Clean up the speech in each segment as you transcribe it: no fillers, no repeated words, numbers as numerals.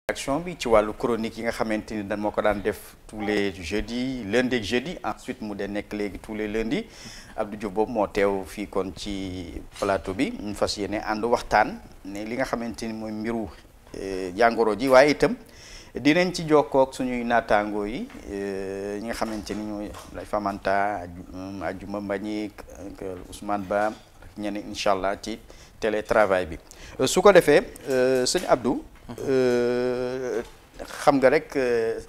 action bi ci wàllu chronique yi nga xamante ni dañ moo ko daan def tous les jeudis lundi ak jeudi ensuite mu de nekk léegi tous les lundis Abdou Diop boobu moo teew fii kon ci plateau bi ñu fas yéene ànd waxtaan ne li nga xamante ni mooy mbiru jàngoro ji waaye itam dinañ ci jokkook suñuy naataangoo yi ñi nga xamante ni ñooy lay Famanta Ajuma Mbagnick Ousmane Ba ak ñeneen incha allah ci télétravail bi su ko defee sëñ Abdou xam nga rek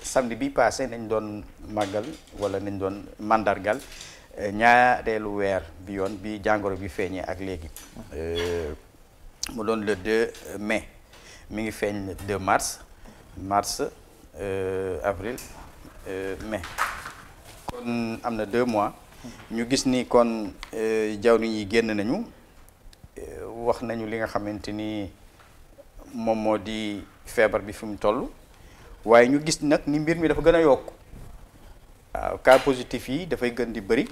samedi bi passé nañ doon màggal wala nañ doon mandargal ñaareelu weer bi yoon bi jàngoro bi feeñee ak léegi mu doon le 2 mai mi ngi feeñ 2 mars avril mai kon am na 2 mois ñu gis ni kon jawriñ yi génn nañu wax nañu li nga xamante ni moom moo di feebar bi fi mu toll waaye ñu gis nag ni mbir mi dafa gën a yokk waaw cas positif yi dafay gën di bëri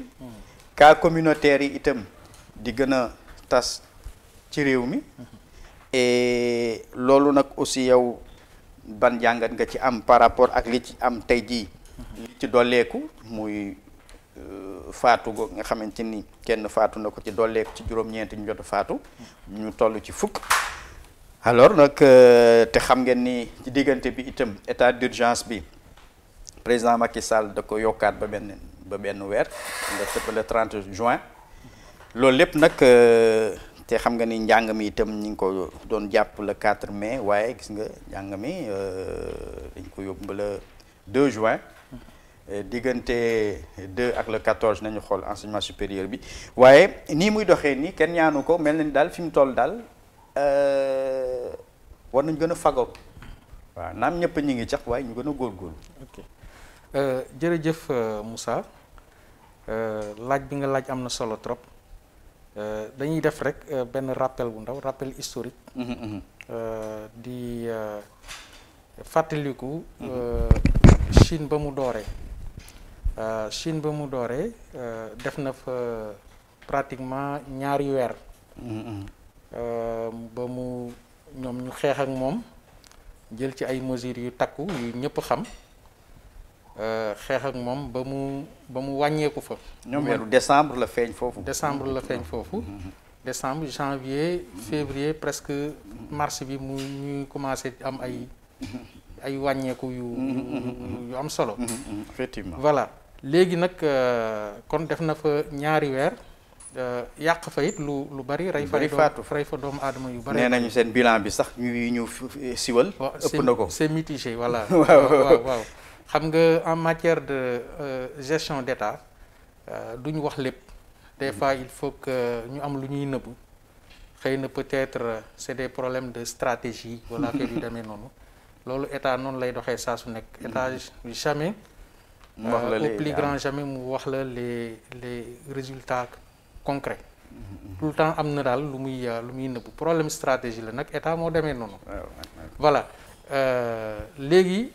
cas communautaire yi itam di gën a tas ci réew mi et loolu nag aussi yow ban jàngat nga ci am par rapport ak li ci am tey jii li ci dolleeku muy faatu go nga xamante ni kenn faatu na ko ci dolleeku ci juróom-ñeenti ñu jot a faatu ñu toll ci fukk alors nag te xam ngeen ni ci diggante bi itam état d'urgence bi président Macky Sall da ko yokkaat ba benn weer nga tëpp le 30 juin loolu lépp nag te xam nga ni njàng mi itam ñi ngi ko doon jàpp le 4 mai waaye gis nga njàng mi dañ ko yóbbu ba le 2 juin diggante 2 ak le 14 nañu xool enseignement supérieur bi waaye nii muy doxee nii kenn ñaanu ko mel na ni daal fi mu toll daal war nañ gën a fagaru waaw naam ñëpp ñi ngi cax waaye ñu gën a góorgóorlu. ok jërëjëf Moussa laaj bi nga laaj am na solo trop dañuy def rek benn rappel bu ndaw rappel historique. di fàttaliku. Chine ba mu dooree. Chine ba mu dooree def na fa pratiquement ñaari weer. ba mu ñoom ñu xeex ak moom jël ci ay mesures yu takku yu ñëpp xam xeex ak moom ba mu wàññeeku fa. ñoom weeru décembre la feeñ foofu. décembre janvier février presque mars bi mu ñuy commencé am ay wàññeeku yu am solo. effectivement voilà léegi nag kon def na fa ñaari weer. yàq fa it lu bari rey fa doomu aadama yu bari. nee nañu seen bilan bi sax ñu siwal. ëpp na ko c'est mitigé voilà. waaw xam nga en matière de gestion d'État duñu wax lépp. des fois il faut que ñu am lu ñuy nëbb xëy na peut-être c'est des problèmes de stratégie wala affaire yu demee noonu loolu État noonu lay doxee saa su nekk. État jamais. au plus grand jamais mu wax la les résultats. concret tout le temps am na daal lu muy nëbb problème stratégie la nag état moo demee noonu. voilà léegi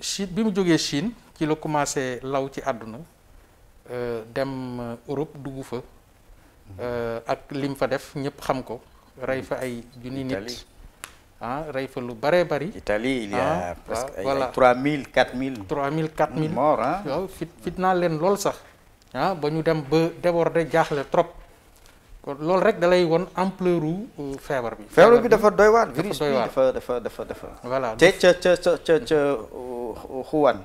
Chine bi mu jógee Chine ci la commencé law ci àdduna dem Europe dugg fa ak lim fa def ñëpp xam ko rey fa ay junni nit rey fa lu bëree bëri. Italie il y a presque ay 3000 4000 morts waaw fit naa leen lool sax. ba ñu dem ba déborder jaaxle trop kon loolu rek da lay won ampleur feebar bi. feebar bi dafa doy waar. virus bi dafa. voilà te ca Wuhan.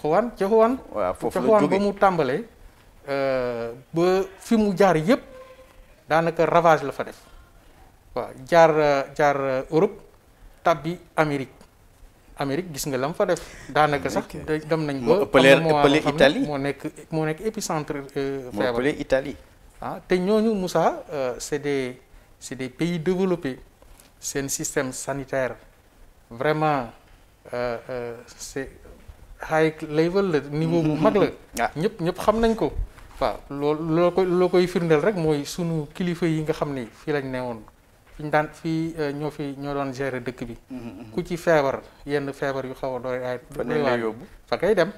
Wuhan. waaw foofu la Wuhan jógee ba mu tàmbalee ba fi mu jaar yëpp daanaka ravage la fa def waaw jaar Europe tabbi Amérique gis nga la mu fa def daanaka sax dem nañ ba ëppale Italie moo nekk épicentre feebar ëppale Italie te ñooñu Moussa c'est des pays développés seen système sanitaire vraiment c'est high level la niveau bu mag la ñëpp xam nañ ko waaw loo koy firndeel rek mooy sunu kilifa yi nga xam ni fii lañ newoon ñoo doon gérer dëkk bi ku ci feebar yenn feebar yu xaw a doy ay fa kay dem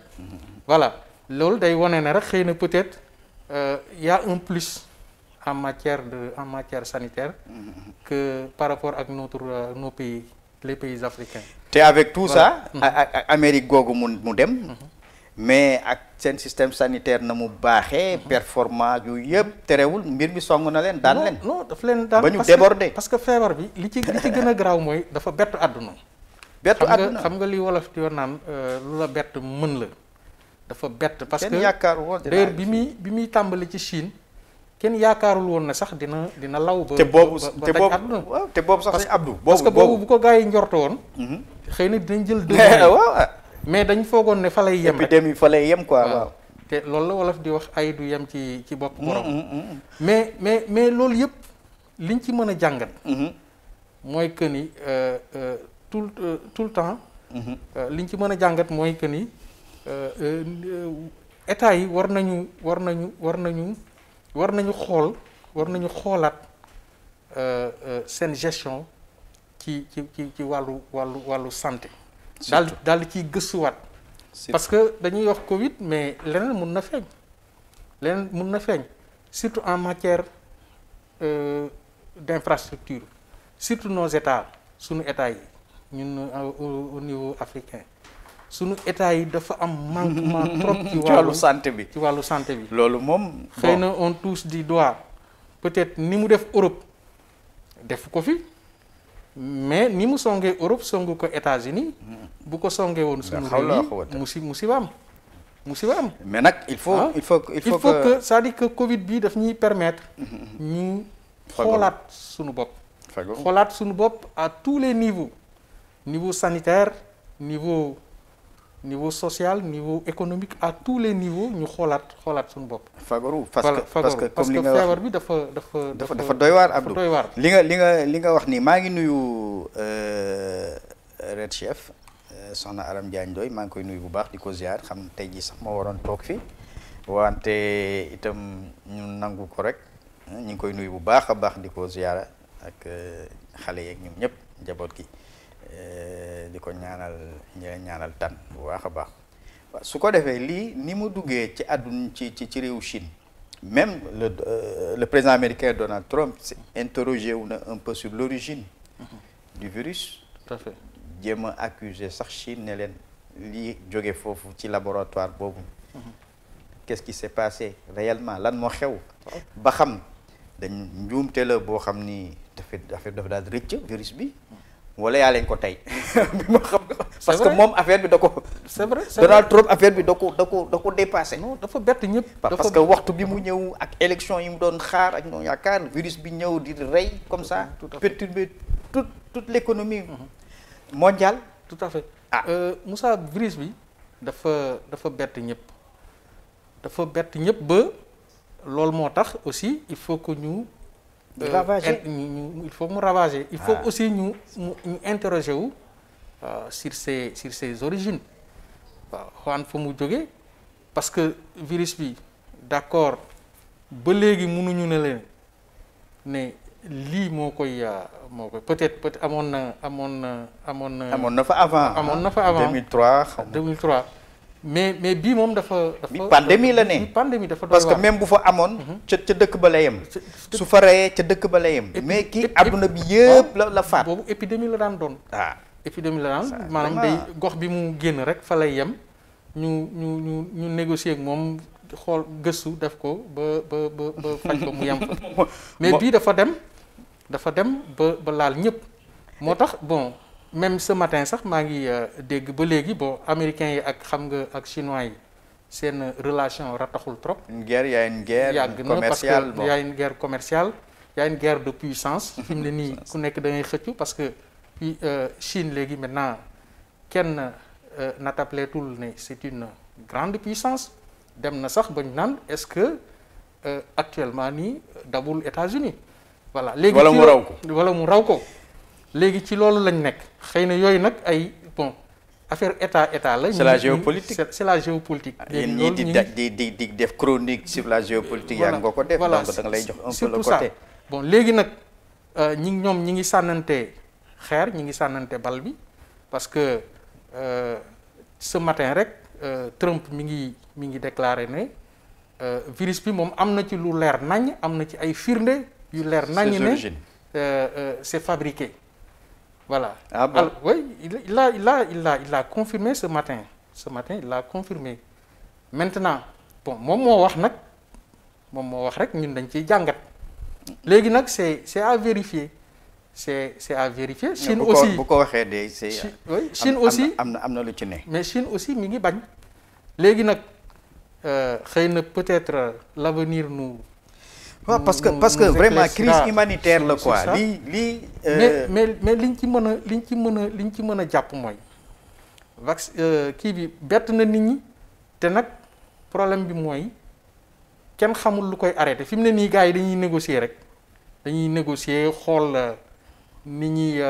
voilà loolu day wane ne rek xëy na peut-être y a un plus en matière sanitaire que par rapport ak nos pays les pays africains. te avec tout Voilà. ça ak Amérique googu mu dem mais ak seen système sanitaire na mu baaxee performant yu yëpp terewul mbir mi song na leen daan leen non daf leen daan ba ñu déborder parce que feebar bi li ci gën a garaaw mooy dafa bett àdduna. bettu àdduna xam nga li wolof di wax naan lu la bett mën la dafa bett parce que kenn yaakaar woon d'ailleurs bi muy tàmbali ci Chine kenn yaakaarul woon na sax dina law ba te boobu àdduna waaw te boobu sax Abdou parce que boobu bu ko gars yi njorto woon xëy na dinañ jël dëgg waaw mais dañ foogoon ne fa lay yem rek épidémie fa lay yem quoi waaw te loolu la wolof di wax ay du yem ci bopp borom mais loolu yëpp liñ ci mën a jàngat mooy que ni tout le temps liñ ci mën a jàngat mooy que ni état yi war nañu xoolaat seen gestion ci wàllu santé daal di ciy gëstuwaat parce que dañuy wax Covid mais leneen mun na feeñ surtout en matière d'infrastructure surtout nos états sunu états yi ñun au niveau africain sunu état yi dafa am manquement trop ci wàllu santé bi loolu moom xëy na on touche du doigt peut-être ni mu def Europe def ko fi mais ni mu songee Europe songu ko États-Unis bu ko songee woon sunu réew yi musiba am mais nag il faut que c'est-à-dire que Covid bi daf ñuy permettre ñu xoolaat sunu bopp à tous les niveaux niveau sanitaire niveau social niveau économique à tous les niveaux ñu xoolaat suñu bopp. fagaru parce que comme li nga wax feebar bi dafa doy waar Abdou doy waar. li nga wax nii maa ngi nuyu Red Chef soxna Aram Diagne Ndoye maa ngi koy nuyu bu baax di ko ziar xam tey jii sax moo waroon toog fi wante itam ñu nangu ko rek ñu ngi koy nuyu bu baax a baax di ko ziara ak xale yeeg ñoom ñëpp njaboot gi. di ko ñaanal tan bu baax a baax waaw su ko defee lii ni mu duggee ci àdduna ci réewu Chine même le président américain Donald Trump s'est interrogé wu na un peu sur l'origine du virus. Tout à fait. jéem a accuser sax Chine ne leen lii jóge foofu ci laboratoire boobu qu'est-ce qui s'est passé réellement lan moo xew ba xam dañ njuumte la boo xam ni dafa daal rëcc virus bi wala yaa leen ko tey bi ma xam parce que moom affaire bi da ko c'est vrai Donald Trump affaire bi da ko dépassé. non dafa bett ñëpp. parce que waxtu bi mu ñëw ak élection yi mu doon xaar ak ñoom yaakaar virus bi ñëw di rey comme ça perturber toute l'économie mondiale. tout à fait Moussa virus bi dafa bett ñëpp ba loolu moo tax aussi il faut que ñu ravager il faut mu ravager. il faut aussi ñu interroger wu sur ses origines waaw xawaan fa mu jógee parce que virus bi d'accord ba léegi mënuñu ne leen ne lii moo koy peut-être amoon na fa avant 2003 mais bii moom dafa pandémie la ne pandémie dafa doy parce que même bu fa amoon ca dëkk ba la yem su fa reyee ca dëkk ba la yem mais kii adduna bi yëpp la faat boobu épidémie la daan doon épidémie la daan maanaam day gox bi mu génn rek fa lay yem ñu négocier ak moom xool gëstu def ko ba faj ko mu yem fa mais bii dafa dem ba laal ñëpp moo tax bon même ce matin sax maa ngi dégg ba léegi bon américains yi ak xam nga ak chinois yi seen relation rataxul trop. y a une guerre commerciale parce que y a une guerre commerciale y a une guerre de puissance. fi mu ne nii ku nekk da ngay xëccu parce que Chine léegi maintenant kenn nattableetul ne c'est une grande puissance dem na sax bañ naan est-ce que actuellement nii dabul États-Unis voilà léegi wala mu raw ko. léegi ci loolu lañ nekk xëy na yooyu nag ay bon affaire état la. c'est la géopolitique c'est la géopolitique. yéen ñii di def chronique sur la géopolitique. yaa nga ko def donc da nga lay jox un peu le côté. bon léegi nag ñi ngi sànnante xeer ñi ngi sànnante bal bi parce que ce matin rek Trump mi ngi déclaré ne virus bi moom am na ci lu leer nañ am na ci ay firnde yu leer nañ ne c'est fabriqué. voilà. Ah bon? Alors, oui, il a confirmé ce matin il a confirmé maintenant bon moom moo wax rek ñun dañ ciy jàngat léegi nag c'est à vérifier c'est à vérifier. Chine aussi bu ko waxee de c'est. oui Chine aussi am na lu ci ne. mais Chine aussi mi ngi bañ léegi nag xëy na peut-être l'avenir nous. waaw parce que vraiment crise humanitaire la quoi lii. mais liñ ci mën a jàpp mooy kii bi bett na nit ñi te nag problème bi mooy kenn xamul lu koy arrêté fi mu ne nii gars yi dañuy négocier rek dañuy négocier xool ni ñuy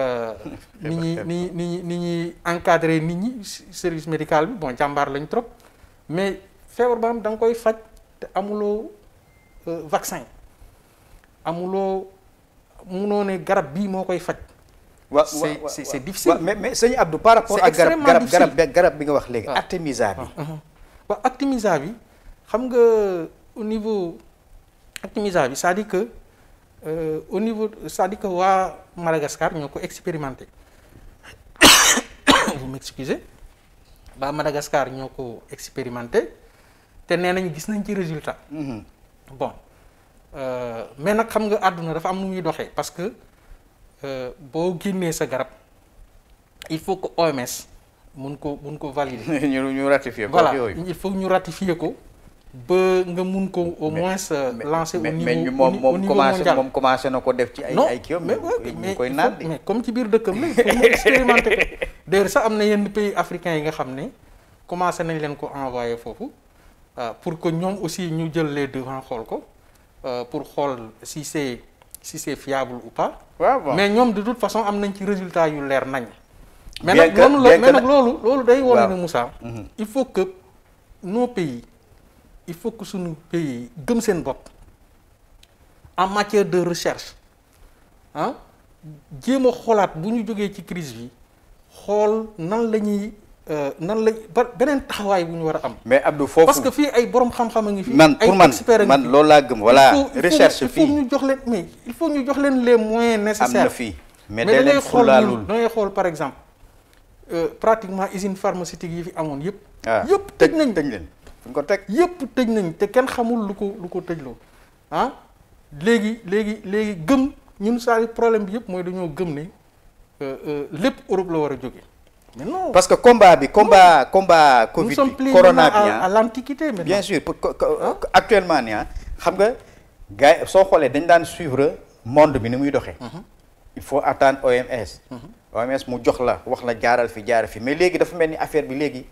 encadrer nit ñi service médical bi bon jàmbaar lañ trop mais feebar ba am da nga koy faj te amuloo vaccin. munoo ne garab bii moo koy faj. c'est difficile. mais sëñ Abdou par rapport ak garab bi nga wax léegi. Artemisa bi. waaw Artemisa bi xam nga au niveau Artemisa bi c'est-à-dire que au niveau c'est-à-dire que waa Madagascar ñoo ko expérimenté vous m'excusez waa Madagascar ñoo ko expérimenté te nee nañ gis nañ ci résultat. bon. mais nag xam nga àdduna dafa am nu muy doxee parce que boo génnee sa garab il faut que OMS mun ko valider. ñu ratifier ko. voilà yooyu il faut ñu ratifier ko ba nga mun ko au moins lancer au niveau mondial. moom commencé na ko def ci ay kii mais koy naan mais comme ci biir dëkkam la il faut mu expérimenter ko d'ailleurs sax am na yenn pays africains yi nga xam ne commencé nañ leen ko envoyer foofu pour que ñoom aussi ñu jël les devants xool ko. Pour xool si c'est fiable ou pas. waaw bon. mais ñoom de toute façon am nañ ci résultat yu leer nañ. mais nag loolu day wone ne Moussa. il faut que nos pays il faut que suñu pays gëm seen bopp en matière de recherche jéem a xoolaat bu ñu jógee ci crise bi xool nan la beneen taxawaay bu ñu war a am. mais Abdou foofu parce que fii ay borom xam-xam a ngi fi. pour man loolu laa gëm. voilà recherche fii il faut ñu jox leen les moyens nécessaires. am na fii mais da leen fulaalul da ngay xool par exemple pratiquement usine pharmaceutique yi fi amoon yëpp. yëpp tëj leen fu ñu ko teg. yëpp tëj nañ te kenn xamul lu ko tëjloo léegi gëm ñun saa problème bi yëpp mooy dañoo gëm ne lépp Europe la war a jóge. Mais non. Parce que combat Covid bi corona bi à l'antiquité maintenant. Bien sûr actuellement nii xam nga gars yi soo xoolee dañ daan suivre monde bi ni muy doxee. il faut attendre OMS. OMS mu jox la wax la jaaral fi mais léegi dafa mel ni affaire bi léegi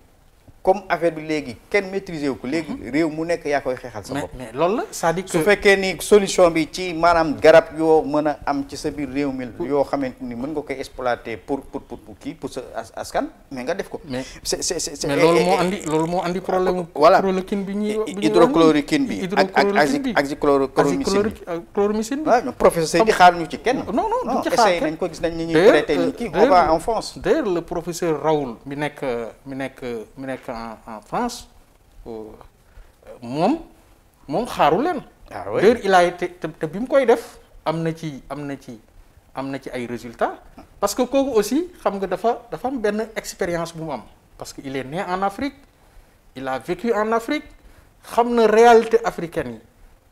comme affaire bi léegi kenn maîtriser wu ko léegi réew mu nekk yaa koy xeexal sa bopp. mais loolu la c'est-à-dire que su fekkee ni solution bi ci maanaam garab yoo mën a am ci sa biir réew mi yoo xamante ni mën nga koy exploiter pour sa askan mais nga def ko. mais c'est mais loolu moo andi problème. voilà hydrochloroquine bi ñuy hydrochloroquine bi ak azithromycine bi. waaw professeur yi di xaar ñu ci kenn. non duñ ci xaar essayé nañ ko gis nañ ni ñuy traité ni kii on va en France. d'ailleurs le professeur Raoul mi nekk en France moom xaaru leen. d'ailleurs il a été te bi mu koy def am na ci ay résultats parce que kooku aussi xam nga dafa am benn expérience bu mu am parce que il est né en Afrique il a vécu en Afrique xam na réalité africaine yi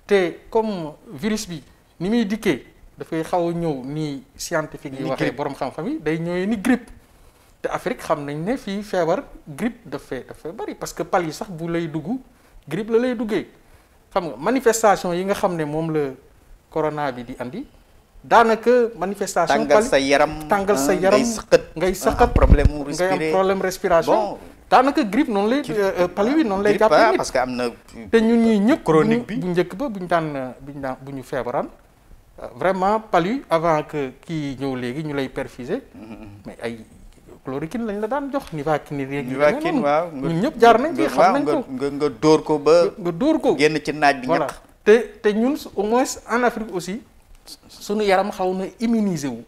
te comme virus bi ni muy dikkee dafay xaw a ñëw ni scientifique yi waxee borom xam-xam yi day ñëwee ni grippe. te Afrique xam nañ ne fii feebar grippe dafay bari parce que pal yi sax bu lay dugg grippe la lay duggee xam nga manifestation yi nga xam ne moom la corona bi di andi daanaka manifestation. tàngal sa yaram ngay sëqat problème respiration. daanaka grippe noonu lay palu yi noonu lay jàppee nit parce que am na te ñun ñii ñëpp chronique bi bu njëkk ba bu ñu feebaraan vraiment palu avant que kii ñëw léegi ñu lay perfuser mais ay chloroquine lañ la daan jox Nivaquine waaw ñun ñëpp jaar nañ ci xam nañ ko nga dóor ko ba nga dóor ko génn ci naaj bi voilà te ñun au moins en Afrique aussi suñu yaram xaw na immuniser wu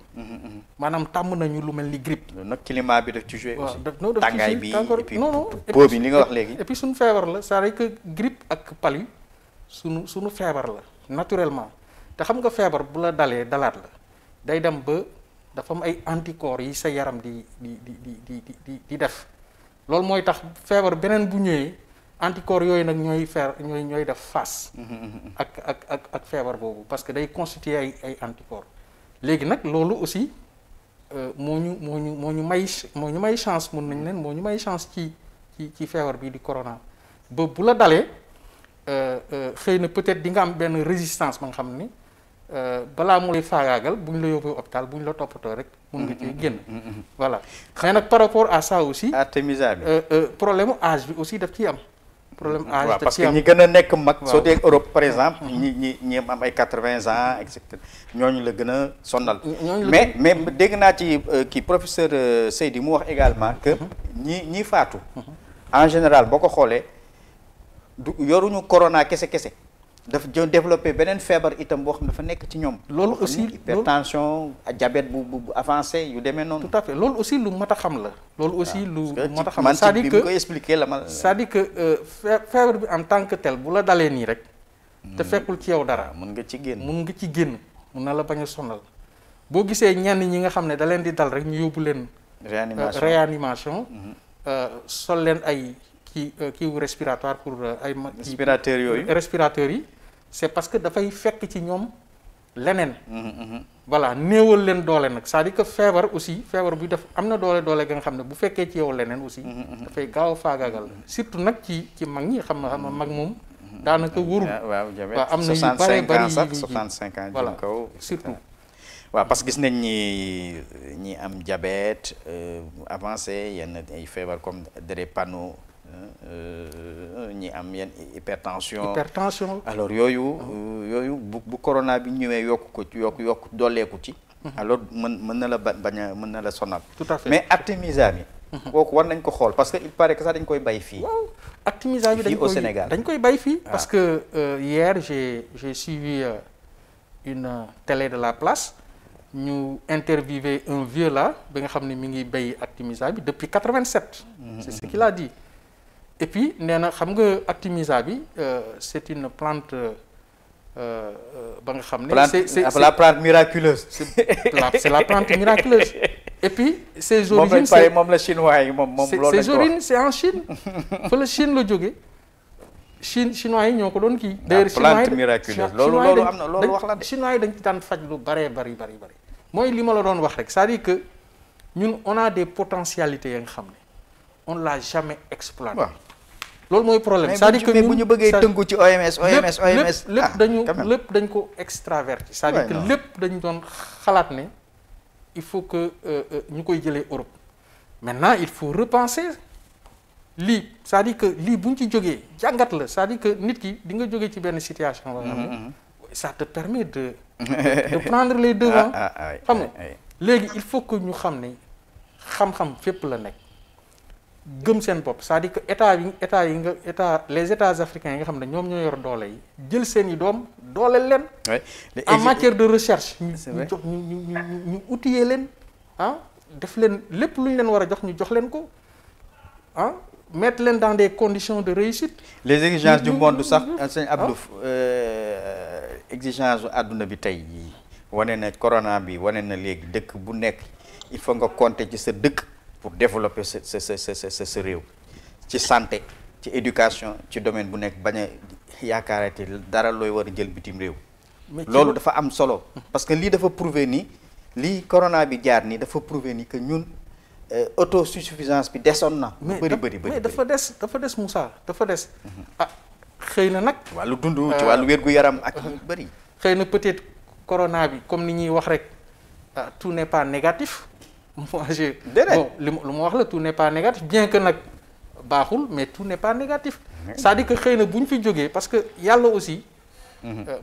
maanaam tàmm nañu lu mel ni grippe nag climat bi daf ci joué aussi non tàngaay bi et puis non po bi li nga wax léegi et puis suñu feebar la c'est-à-dire que grippe ak palu suñu feebar la naturellement te xam nga feebar bu la dalee dalaat la day dem ba dafa am ay anticorps yi sa yaram di def loolu mooy tax feebar beneen bu ñëwee anticorps yooyu nag ñooy def face ak feebar boobu parce que day constituer ay anticorps léegi nag loolu aussi moo ñu may chance mun nañ leen moo ñu may chance ci feebar bi di corona ba bu la dalee xëy na peut-être di nga am benn résistance ba nga xam ni balaa mu lay faagaagal bu ñu la yóbbee hôpital bu ñu la toppatoo rek mun nga cee génn voilà mais nag par rapport à ça aussi artémisa bi problème âge bi aussi daf ciy am problème âge waaw parce que ñi gën a nekk mag soo dee Europe par exemple ñi am ay 80 ans et cetera ñooñu la gën a sonnal mais dégg naa ci kii professeur Seydi mu wax également que ñi faatu en général boo ko xoolee du yoruñu corona kese dafa développé beneen feebar itam boo xam dafa nekk ci ñoom. loolu aussi hypertension diabète bu avancé yu demee noonu. tout à fait loolu aussi lu mat a xam la. loolu aussi lu mat a xam la la c'est-à-dire que koy expliquer la ma. c'est-à-dire que feebar bi en tant que tel bu la dalee nii rek. te fekkul ci yow dara. mun nga ci génn mun na la bañ a sonal. boo gisee ñenn ñi nga xam ne da leen di dal rek ñu yóbbu leen. réanimation. sol leen ay. kiiwu respiratoire pour ay respirateurs yi c'est parce que dafay fekk ci ñoom leneen voilà néewal leen doole nag c'est-à-dire que feebar bi def am na doole ga nga xam ne bu fekkee ci yow leneen aussi dafay gaaw a faagaagal surtout nag ci mag ñi xam na mag moom daanaka wóorul waaw am na yu bare bari 65 ans voilà kaw surtout waaw parce que gis nañ ñi am diabète avancé yenn ay feebar comme drépano ñi am yenn hypertension alors yooyu bu corona bi ñëwee yokk dolleeku ci alors mën na la mën na la sonal tout à fait mais artémisa bi kooku war nañ ko xool parce que il paraît que sax dañ koy bay fii waaw artémisa bi au Sénégal dañ koy bay fii parce que hier j'ai suivi une télé de la place ñu interviewé un vieux là bi nga xam ne mi ngi bay artémisa bi depuis 87 c'est ce qu'il a dit et puis nee na xam nga artémisa bi c'est une plante ba nga xam ne c'est la plante miraculeuse c'est la plante miraculeuse et puis ses origines moom la chinois yi moom loolu ses origines c'est en Chine fa la Chine la jóge chinois yi ñoo ko doon kii d'ailleurs plante miraculeuse loolu am na loolu wax la de chinois yi dañ ci daan faj lu bari mooy li ma la doon wax rek c'est-à-dire que ñun on a des potentialités ya nga xam ne on l'a jamais exploité loolu mooy problème c'est-à-dire que bu ñu bëggee tënku ci OMS lépp dañ ko extraverti c'est-à-dire que lépp dañu doon xalaat ne il faut que ñu koy jëlee Europe maintenant il faut repenser lii c'est-à-dire que lii bu ñu ci jógee jàngat la c'est-à-dire que nit ki di nga jógee ci benn situation boo xam ne ça te permet de prendre les devants xam nga léegi il faut que ñu xam ne xam-xam fépp la nekk gëm seen bopp c'est-à-dire que les états africains yi nga xam ne ñoom ñoo yor doole yi jël seen i doom dooleel leen en matière de recherche ñu jox ñu outiller leen def leen lépp lu ñu leen war a jox ñu jox leen ko mettre leen dans des conditions de réussite les exigences du monde sax sëñ Abdou exigence u àdduna bi tey wane na corona bi wane na léegi dëkk bu nekk il faut nga compter ci sa dëkk pour développer sa réew ci santé ci éducation ci domaine bu nekk bañ a yaakaarate dara looy war a jël bitim réew loolu dafa am solo parce que lii dafa prouver ni lii corona bi jaar nii dafa prouver ni que ñun autosuffisance bi desoon na lu bëri mais dafa des Moussa dafa des xëy na nag wàllu dund ci wàllu wér-gu-yaram ak yu bëri xëy na peut-être corona bi comme ni ñuy wax rek tout n'est pas négatif moi bon lu ma wax la tout n'est pas négatif bien que nag baaxul mais tout n'est pas négatif c'est-à-dire que xëy na bu ñu fi jógee parce que yàlla aussi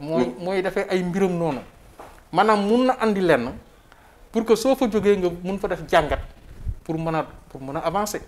mooy defee ay mbiram noonu maanaam mun na andi lenn pour que soo fa jógee nga mun fa def jàngat pour mën a avancer